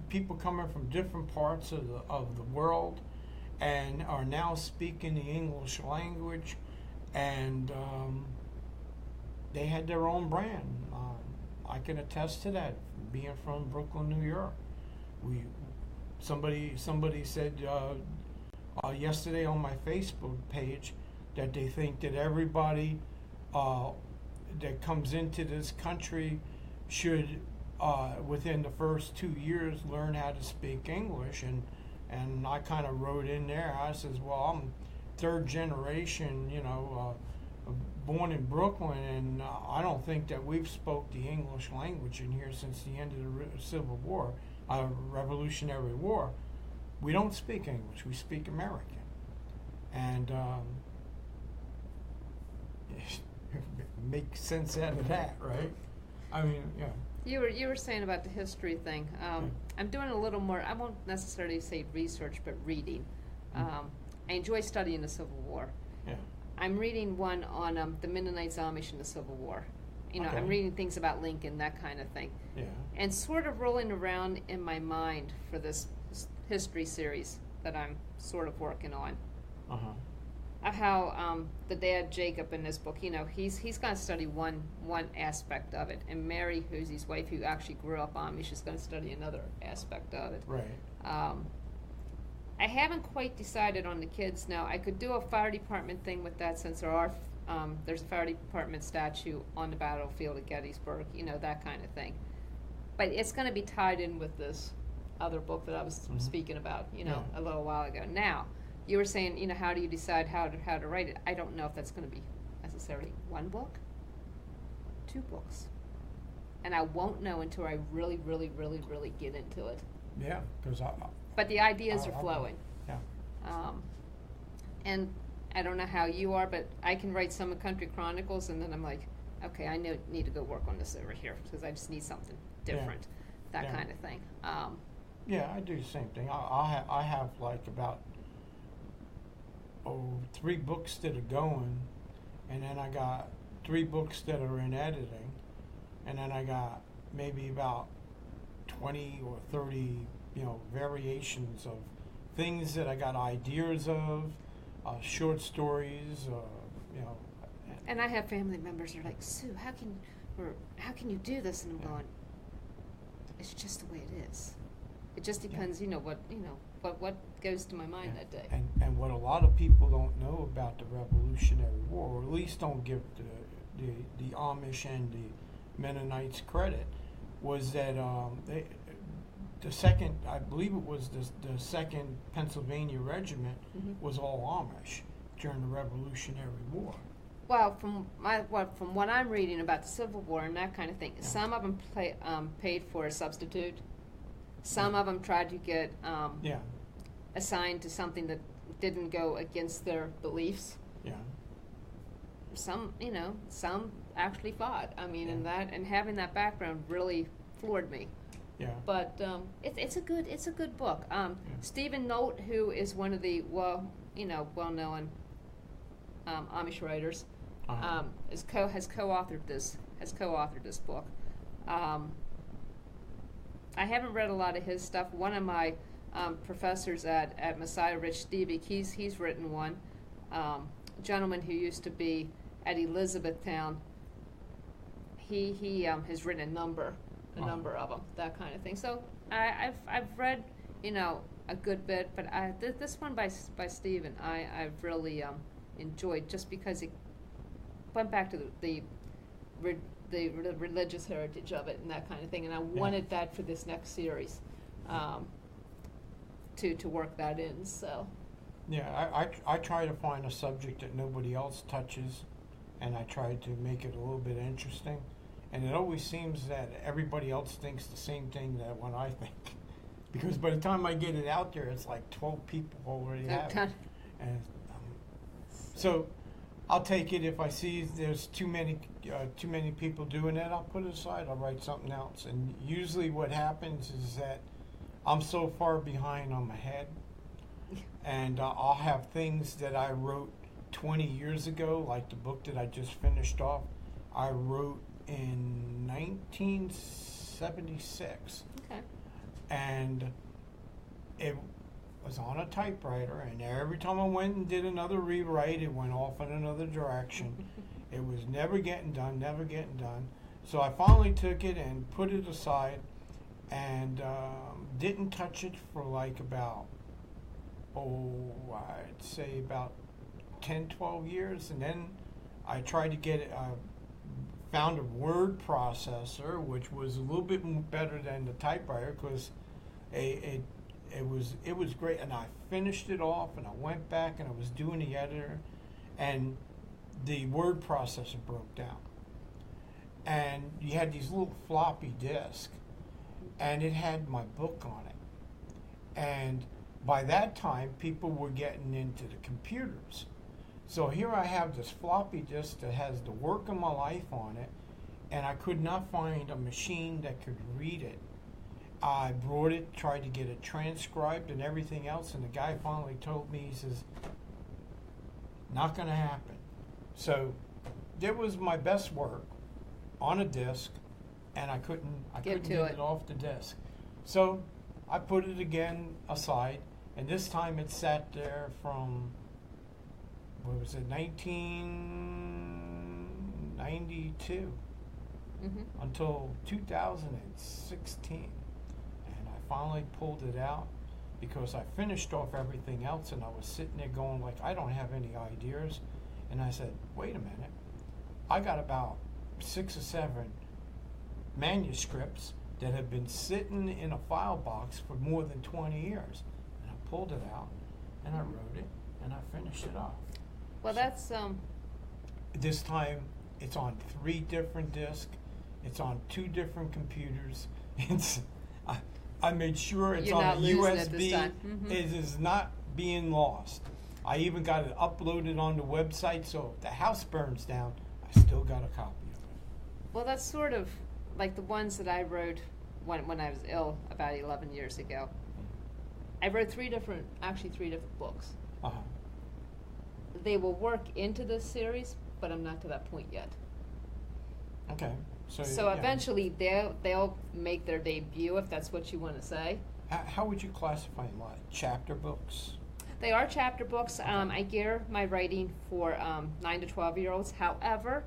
people coming from different parts of the world, and are now speaking the English language, and they had their own brand. I can attest to that, being from Brooklyn, New York. Somebody said yesterday on my Facebook page that they think that everybody that comes into this country should within the first 2 years learn how to speak English, and I kind of wrote in there, I says, well, I'm third generation, born in Brooklyn, and I don't think that we've spoke the English language in here since the end of the Civil War, Revolutionary War. We don't speak English, we speak American. And make sense out of that, right? I mean, yeah. You were saying about the history thing. I'm doing a little more, I won't necessarily say research, but reading. I enjoy studying the Civil War. Yeah. I'm reading one on the Mennonites, Amish, and the Civil War. Okay. I'm reading things about Lincoln, that kind of thing. Yeah. And sort of rolling around in my mind for this history series that I'm sort of working on. How the dad Jacob in this book, he's going to study one aspect of it, and Mary, who's his wife, who actually grew up Amish, is going to study another aspect of it. Right. I haven't quite decided on the kids now. I could do a fire department thing with that, since there's a fire department statue on the battlefield at Gettysburg, that kind of thing. But it's going to be tied in with this other book that I was speaking about, a little while ago. Now, you were saying, how do you decide how to write it? I don't know if that's going to be necessarily one book, 2 books. And I won't know until I really, really, really, really get into it. Yeah, because But the ideas are flowing. Yeah. And I don't know how you are, but I can write some of Country Chronicles, and then I'm like, okay, I need to go work on this over here, because I just need something different, that kind of thing. Yeah, I do the same thing. I have like about 3 books that are going, and then I got 3 books that are in editing, and then I got maybe about 20 or 30, variations of things that I got ideas of, short stories, And I have family members that are like, Sue, how can you do this? And I'm going, it's just the way it is. It just depends, what goes to my mind that day. And what a lot of people don't know about the Revolutionary War, or at least don't give the Amish and the Mennonites credit, was that the second, I believe it was the 2nd Pennsylvania Regiment, was all Amish during the Revolutionary War. Well, from what I'm reading about the Civil War and that kind of thing, some of them paid for a substitute. Some of them tried to get assigned to something that didn't go against their beliefs. Yeah. Some actually fought. I mean, and having that background really floored me. Yeah. But it's a good book. Stephen Nolt, who is one of the well-known Amish writers, has co-authored this book. I haven't read a lot of his stuff. One of my professors at Messiah, Rich Stevick, he's written one. Gentleman who used to be at Elizabethtown, he has written a number of them, that kind of thing. So I've read, a good bit, but this one by Stephen, I've really enjoyed, just because it went back to the religious heritage of it and that kind of thing, and I wanted that for this next series, to work that in. So. Yeah, I try to find a subject that nobody else touches, and I try to make it a little bit interesting. And it always seems that everybody else thinks the same thing that what I think. Because by the time I get it out there, it's like 12 people already have it. And so I'll take it. If I see there's too many people doing it, I'll put it aside. I'll write something else. And usually what happens is that I'm so far behind, I'm ahead. And I'll have things that I wrote 20 years ago, like the book that I just finished off, I wrote in 1976. Okay. And it was on a typewriter, and every time I went and did another rewrite, it went off in another direction. It was never getting done. So I finally took it and put it aside, and didn't touch it for like about, I'd say about 10, 12 years. And then I tried to get it, found a word processor, which was a little bit better than the typewriter, because it was great. And I finished it off, and I went back, and I was doing the editor, and the word processor broke down. And you had these little floppy disks, and it had my book on it. And by that time, people were getting into the computers. So here I have this floppy disk that has the work of my life on it, and I could not find a machine that could read it. I brought it, tried to get it transcribed and everything else, and the guy finally told me, he says, not going to happen. So there was my best work on a disc, and I couldn't get it off the disc. So I put it again aside, and this time it sat there from, 1992 until 2016. And I finally pulled it out because I finished off everything else, and I was sitting there going like, I don't have any ideas. And I said, wait a minute, I got about 6 or 7 manuscripts that have been sitting in a file box for more than 20 years. And I pulled it out, and I wrote it, and I finished it off. Well, that's This time, it's on 3 different discs. It's on 2 different computers. I made sure it's on a USB. It is not being lost. I even got it uploaded on the website, so if the house burns down, I still got a copy of it. Well, that's sort of like the ones that I wrote when I was ill about 11 years ago. I wrote 3 different books. Uh-huh. They will work into this series, but I'm not to that point yet. Okay. So eventually they'll make their debut, if that's what you want to say. How would you classify them? Like chapter books? They are chapter books. I gear my writing for 9 to 12-year-olds. However,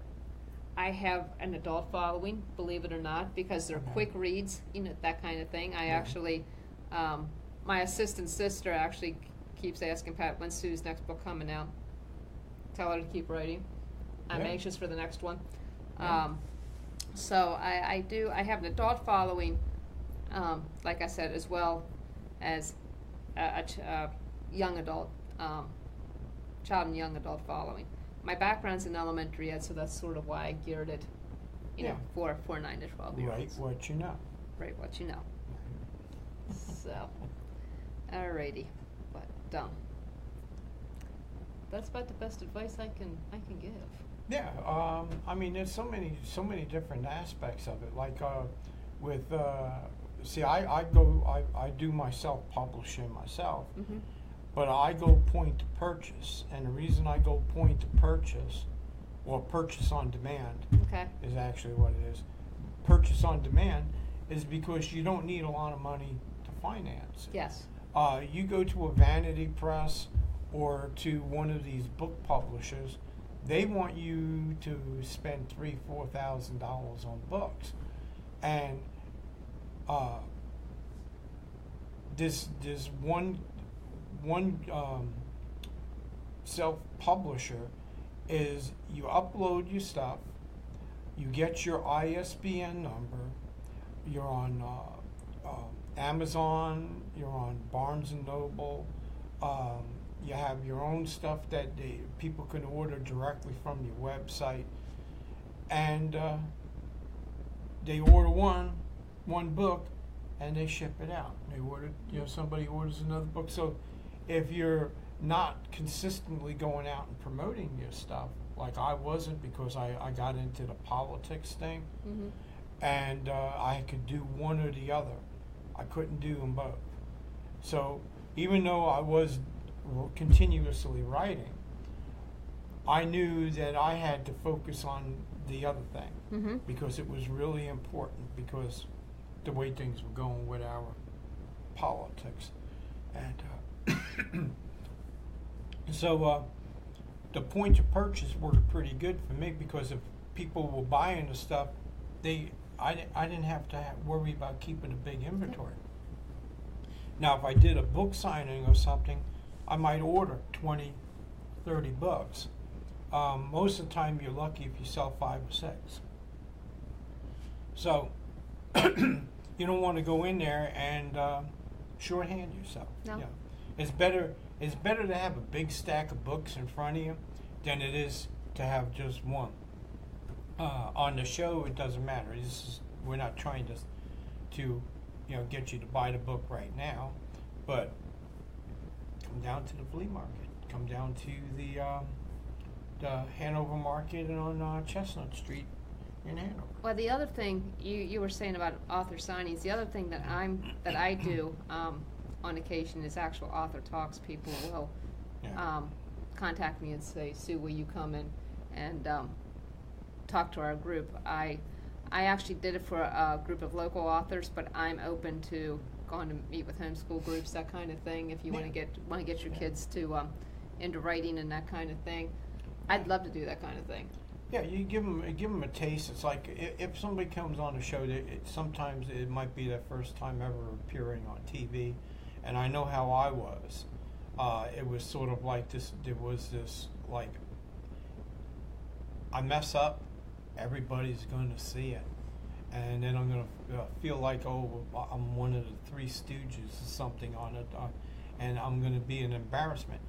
I have an adult following, believe it or not, because they're quick reads, that kind of thing. I actually, my assistant sister actually keeps asking Pat, when's Sue's next book coming out? Tell her to keep writing. I'm anxious for the next one. So I have an adult following, like I said, as well as a young adult, child and young adult following. My background's in elementary ed, so that's sort of why I geared it, for 9 to 12 year olds. Write what you know. Write what you know. So, alrighty, but that's about the best advice I can give. Yeah, I mean, there's so many different aspects of it. Like with, I do my self-publishing myself, but I go point to purchase, and the reason I go point to purchase, or purchase on demand, is actually what it is. Purchase on demand is because you don't need a lot of money to finance it. Yes. You go to a vanity press or to one of these book publishers, they want you to spend $3,000-4,000 on books, and this one self-publisher is you upload your stuff, you get your ISBN number, you're on Amazon, you're on Barnes and Noble, you have your own stuff that people can order directly from your website, and they order one book and they ship it out. They order, somebody orders another book. So if you're not consistently going out and promoting your stuff, like I wasn't, because I got into the politics thing, Mm-hmm. and I could do one or the other. I couldn't do them both. So even though I was continuously writing, I knew that I had to focus on the other thing, Mm-hmm. because it was really important, because the way things were going with our politics. And so the point of purchase worked pretty good for me, because if people were buying the stuff, I didn't have to worry about keeping a big inventory. Now, if I did a book signing or something, I might order 20, 30 books. Most of the time, you're lucky if you sell 5 or 6. So you don't want to go in there and shorthand yourself. No. It's better to have a big stack of books in front of you than it is to have just one. On the show, it doesn't matter. We're not trying to get you to buy the book right now, but come down to the flea market. Come down to the Hanover Market on Chestnut Street in Hanover. Well, the other thing you were saying about author signings, the other thing that I do on occasion is actual author talks. People will contact me and say, Sue, will you come in and talk to our group? I actually did it for a group of local authors, but I'm open to going to meet with homeschool groups, that kind of thing. If you want to get your kids to into writing and that kind of thing, I'd love to do that kind of thing. Yeah, you give them a taste. It's like if somebody comes on a show, sometimes it might be their first time ever appearing on TV, and I know how I was. It was sort of like this. There was this like, I mess up, everybody's going to see it, and then I'm going to feel like, oh, I'm one of the Three Stooges or something on it, and I'm going to be an embarrassment.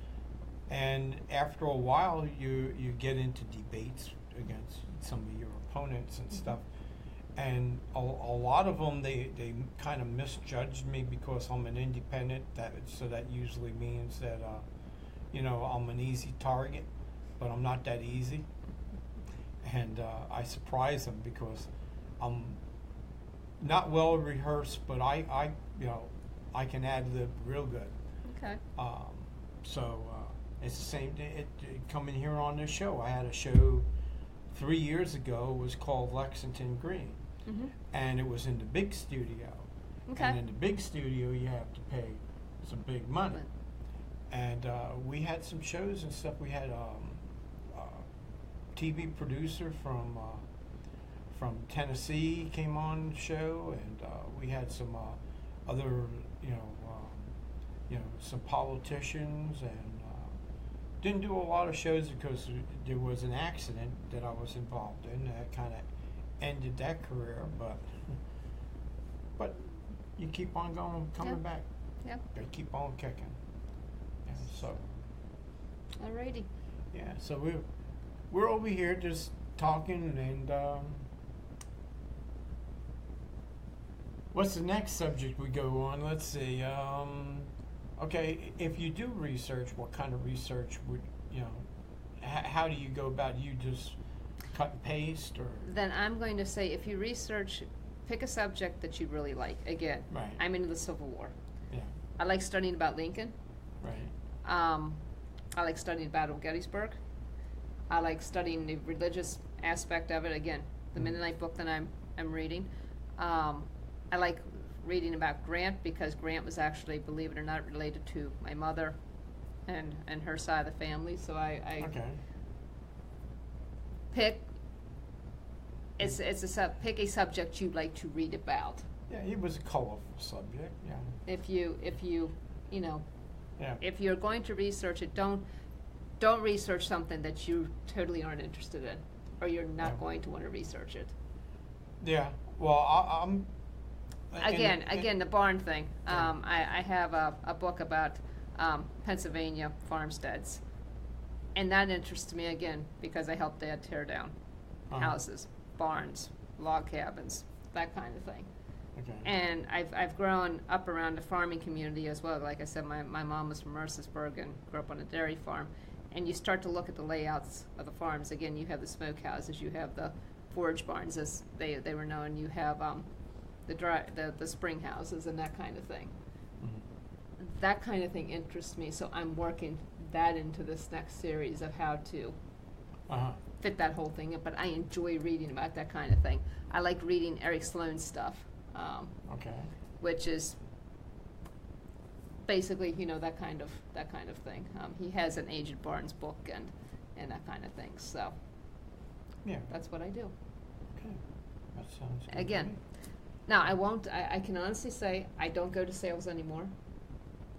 And after a while, you get into debates against some of your opponents and stuff, and a lot of them they kind of misjudged me because I'm an independent. So that usually means that I'm an easy target, but I'm not that easy. And I surprise them because I'm not well rehearsed, but I can ad-lib real good. Okay. So it's the same thing. Coming here on this show, I had a show 3 years ago. It was called Lexington Green, Mm-hmm. and it was in the big studio. Okay. And in the big studio, you have to pay some big money. And we had some shows and stuff. We had TV producer from Tennessee came on the show, and we had some other some politicians, and didn't do a lot of shows because there was an accident that I was involved in that kind of ended that career, but you keep on going, coming back. Yep. You keep on kicking. Yeah, so. Alrighty. Yeah, so we're over here just talking, and what's the next subject we go on? Let's see. Okay, if you do research, what kind of research would how do you go about it? You just cut and paste, or? Then I'm going to say, if you research, pick a subject that you really like. Again, Right. I'm into the Civil War. Yeah. I like studying about Lincoln. Right. I like studying the Battle of Gettysburg. I like studying the religious aspect of it. Again, the Mennonite book that I'm reading. I like reading about Grant because Grant was actually, believe it or not, related to my mother and her side of the family. So I Okay. pick. Pick a subject you'd like to read about. Yeah, it was a colorful subject. Yeah. If you know, Yeah. if you're going to research it, don't research something that you totally aren't interested in, or you're not Yeah. going to want to research it. Yeah. Well, I'm. Again, the barn thing. Yeah. I have a book about Pennsylvania farmsteads, and that interests me again because I helped Dad tear down houses, barns, log cabins, that kind of thing. Okay. And I've grown up around the farming community as well. Like I said, my mom was from Mercersburg and grew up on a dairy farm. And you start to look at the layouts of the farms. Again, you have the smokehouses, you have the forage barns, as they were known. You have the spring houses and that kind of thing. Mhm. That kind of thing interests me. So I'm working that into this next series of how to fit that whole thing in. But I enjoy reading about that kind of thing. I like reading Eric Sloane's stuff. Okay. Which is basically, that kind of thing. He has an Agent Barnes book and that kind of thing. So Yeah. that's what I do. Okay. That sounds good. Again, now I won't. I can honestly say I don't go to sales anymore.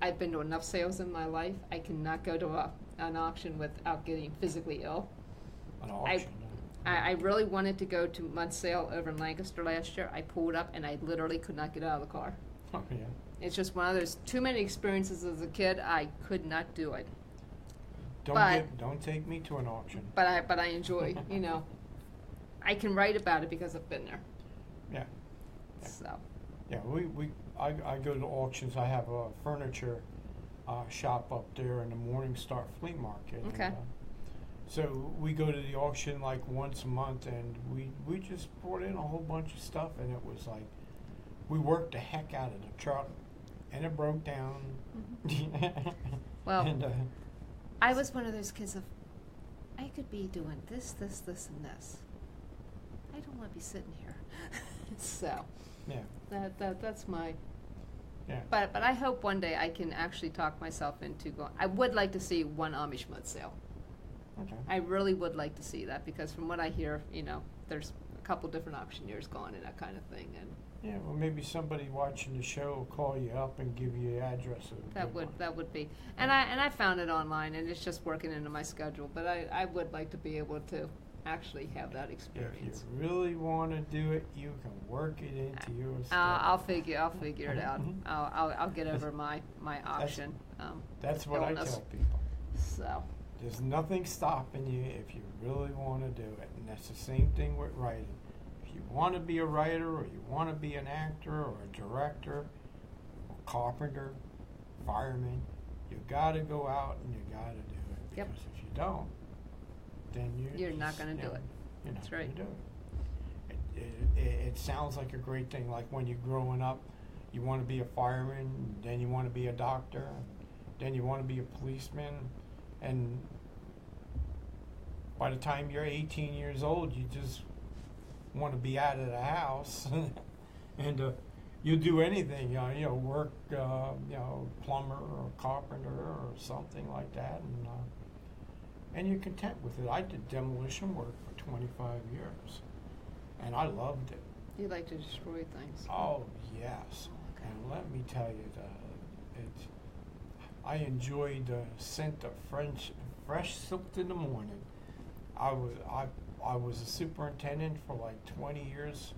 I've been to enough sales in my life. I cannot go to an auction without getting physically ill. An auction. I really wanted to go to Mud Sale over in Lancaster last year. I pulled up and I literally could not get out of the car. Oh, yeah. It's just one of those too many experiences as a kid. I could not do it. Don't take me to an auction. But I enjoy, I can write about it because I've been there. Yeah. So. Yeah, I go to auctions. I have a furniture shop up there in the Morningstar Flea Market. Okay. And, so we go to the auction like once a month, and we just brought in a whole bunch of stuff, and it was like we worked the heck out of the truck, and it broke down. Mm-hmm. Well, and, I was one of those kids of, I could be doing this, and this. I don't want to be sitting here. So. yeah. That's my. Yeah. But I hope one day I can actually talk myself into going. I would like to see one Amish mud sale. Okay. I really would like to see that because from what I hear, there's a couple different auctioneers going and that kind of thing, and Yeah, well, maybe somebody watching the show will call you up and give you the address of a that good would be. And I found it online, and it's just working into my schedule. But I would like to be able to actually have that one. If experience. you really want to do it, you can work it into your schedule. I'll figure it out. I'll get over my auction. That's what I illness. tell people. So. There's nothing stopping you if you really want to do it. And that's the same thing with writing. If you want to be a writer, or you want to be an actor or a director or carpenter, fireman, you got to go out and you got to do it. Yep. Because if you don't, then You're not gonna do it. You're not That's going right. to do it. It sounds like a great thing. Like when you're growing up, you want to be a fireman, then you want to be a doctor, then you want to be a policeman. And by the time you're 18 years old, you just want to be out of the house, and you do anything, work, plumber or carpenter or something like that, and you're content with it. I did demolition work for 25 years, and I loved it. You like to destroy things. Oh yes, Okay. and let me tell you, I enjoyed the scent of fresh silk in the morning. I was a superintendent for like 20 years,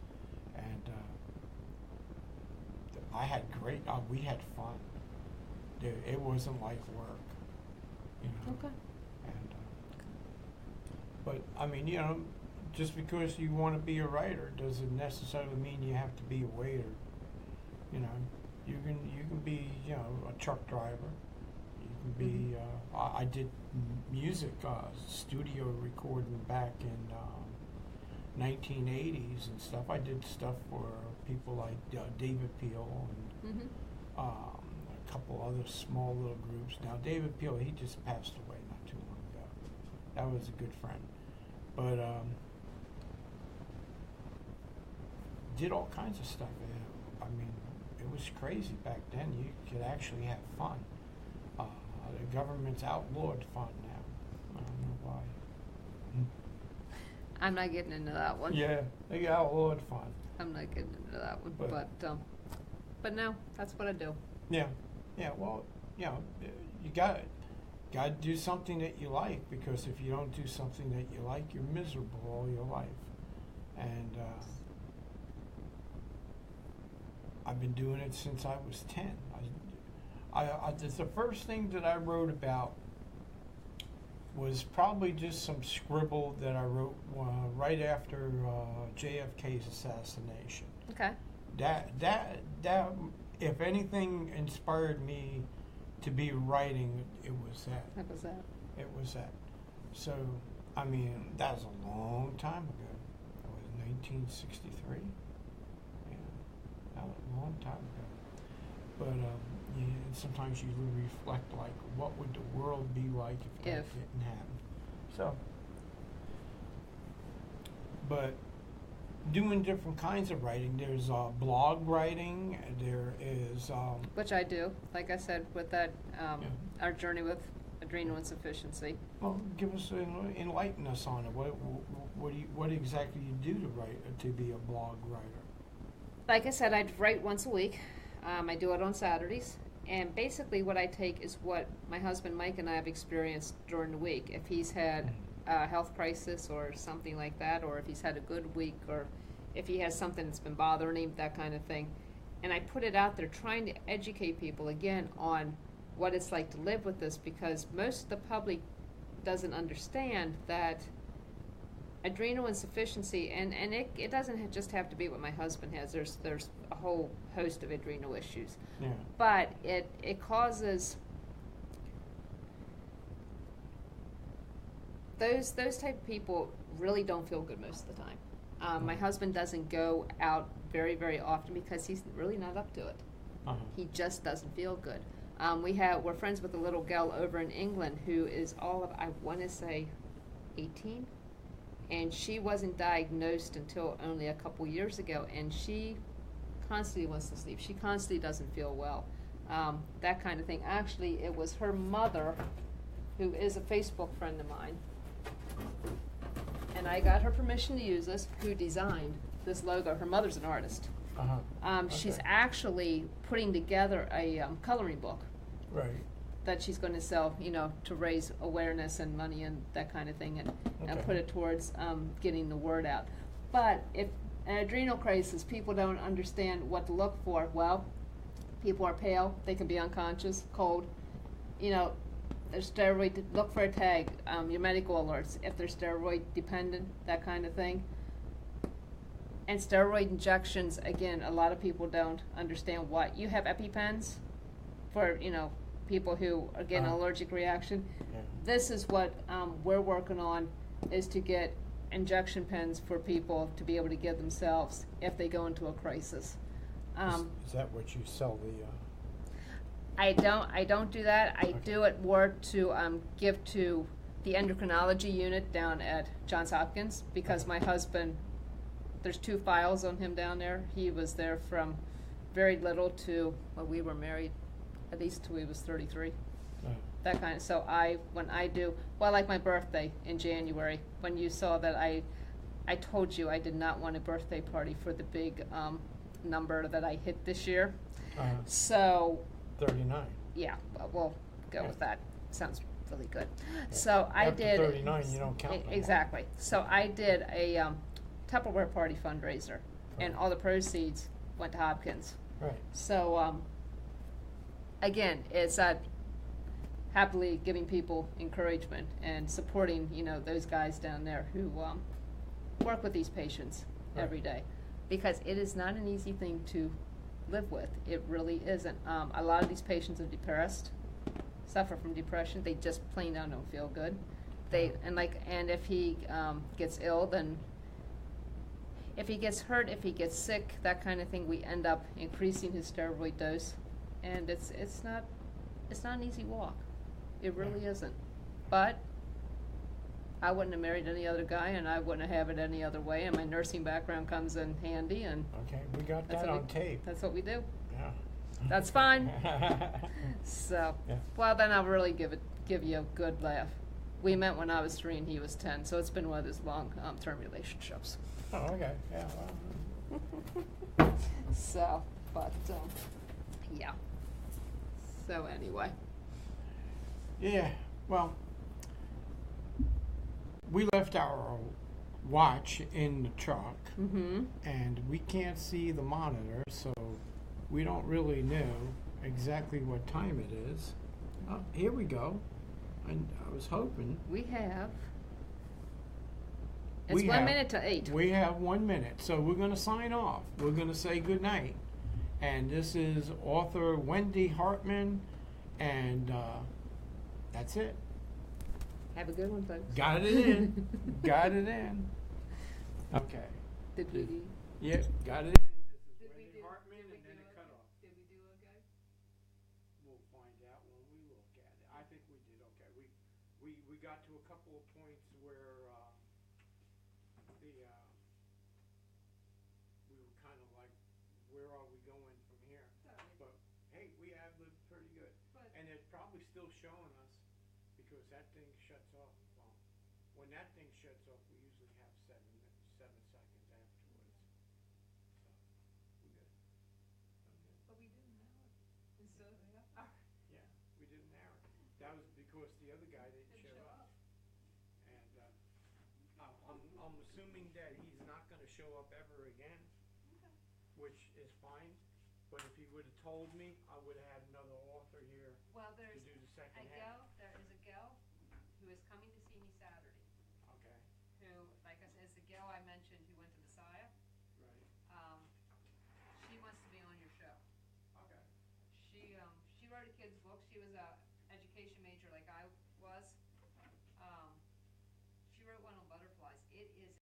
and I had we had fun. It wasn't like work, Okay. And but I mean, just because you want to be a writer doesn't necessarily mean you have to be a waiter. You can be a truck driver. You can be. I did music studio recording back in 1980s and stuff. I did stuff for people like David Peel and a couple other small little groups. Now David Peel, he just passed away not too long ago. That was a good friend, but did all kinds of stuff. I mean, it was crazy back then. You could actually have fun. The government's outlawed fun now. I don't know why. I'm not getting into that one. Yeah, they outlawed fun. I'm not getting into that one. But no, that's what I do. Yeah, yeah. Well, you know, you got to do something that you like, because if you don't do something that you like, you're miserable all your life. And I've been doing it since I was 10. The first thing that I wrote about was probably just some scribble that I wrote right after JFK's assassination. Okay. That if anything inspired me to be writing, it was that. That was that. It was that. So, I mean, that was a long time ago. That was 1963. Yeah, that was a long time ago. But yeah, sometimes you reflect, like, what would the world be like if that didn't happen? So, but doing different kinds of writing. There's blog writing. There is which I do. Like I said, with that, our journey with adrenal insufficiency. Well, give us enlighten us on it. What exactly you do to be a blog writer? Like I said, I'd write once a week. I do it on Saturdays. And basically what I take is what my husband Mike and I have experienced during the week. If he's had a health crisis or something like that, or if he's had a good week, or if he has something that's been bothering him, that kind of thing. And I put it out there trying to educate people, again, on what it's like to live with this, because most of the public doesn't understand that adrenal insufficiency, and it doesn't just have to be what my husband has. There's a whole host of adrenal issues. Yeah. But it causes those type of people really don't feel good most of the time. My husband doesn't go out very, very often because he's really not up to it. Uh-huh. He just doesn't feel good. We're friends with a little gal over in England who is all of, I want to say, 18. And she wasn't diagnosed until only a couple years ago, and she constantly wants to sleep. She constantly doesn't feel well, that kind of thing. Actually, it was her mother, who is a Facebook friend of mine, and I got her permission to use this, who designed this logo. Her mother's an artist. Uh-huh. She's Okay. actually putting together a coloring book Right. that she's going to sell, to raise awareness and money and that kind of thing, and Okay. put it towards getting the word out. But if an adrenal crisis, people don't understand what to look for. Well, people are pale, they can be unconscious, cold. There's steroid, look for a tag, your medical alerts, if they're steroid dependent, that kind of thing. And steroid injections, again, a lot of people don't understand what. You have EpiPens for, people who are getting an allergic reaction. Yeah. This is what we're working on, is to get injection pens for people to be able to give themselves if they go into a crisis. Is that what you sell the? I don't do that. I do it more to give to the endocrinology unit down at Johns Hopkins, because my husband, there's 2 files on him down there. He was there from very little to, well, we were married at least till he was 33. That kind of, so when I do, well, like my birthday in January, when you saw that I told you I did not want a birthday party for the big number that I hit this year. So 39. yeah, we'll go with that. Sounds really good. Yeah. So I After did 39, you don't count no more. exactly. So I did a Tupperware party fundraiser, and all the proceeds went to Hopkins. Right. So again, it's happily giving people encouragement and supporting, those guys down there who work with these patients every day, because it is not an easy thing to live with. It really isn't. A lot of these patients are depressed, suffer from depression. They just plain out don't feel good. And if he gets ill, then if he gets hurt, if he gets sick, that kind of thing, we end up increasing his steroid dose, and it's not an easy walk. It really isn't. But I wouldn't have married any other guy, and I wouldn't have it any other way, and my nursing background comes in handy, and Okay, we got That's that what on tape. that's what we do. Yeah. That's fine. So, Yeah. well, then I'll really give you a good laugh. We met when I was 3 and he was 10, so it's been one of those long-term relationships. Oh, okay, yeah, well. So, but, yeah. So anyway. Yeah, well, we left our watch in the truck, Mm-hmm. and we can't see the monitor, so we don't really know exactly what time it is. Here we go. And I was hoping. We have. It's We 1 have- minute to 8. We have 1 minute, so we're going to sign off. We're going to say good night. And this is author Wendy Hartman, and that's it. Have a good one, folks. Got it in. Got it in. Okay. Did we? Yeah, got it in. This is Wendy Hartman, and then it cut off. Did we do okay? We'll find out when we look at it. I think we did okay. We got to a couple of points where we were kind of like, where are we going from here? But hey, we ad-libbed pretty good, and it's probably still showing us because that thing shuts off. Well, when that thing shuts off, we usually have 7 seconds afterwards. So we good. Okay. But we didn't know it. And so they are. Yeah, we did an hour. That was because the other guy didn't show up. And I'm assuming that he's not going to show up ever again, which is fine. But if he would have told me, I would have had another author here Well, to there's do the second a half. gal, there is a gal who is coming to see me Saturday, Okay. who, like I said, is the gal I mentioned